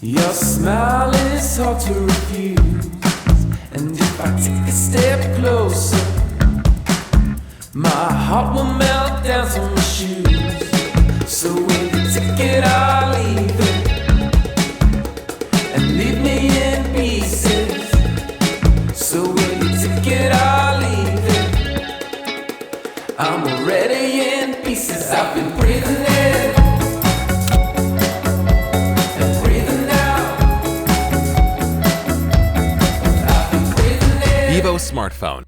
Your smile is hard to refuse, and if I take a step closer, my heart will melt down to my shoes. So will you take it or leave it, and leave me in pieces? So will you take it or leave it? I'm already in pieces. I've been breathing in and breathing out. I've been breathing in. Vivo smartphone.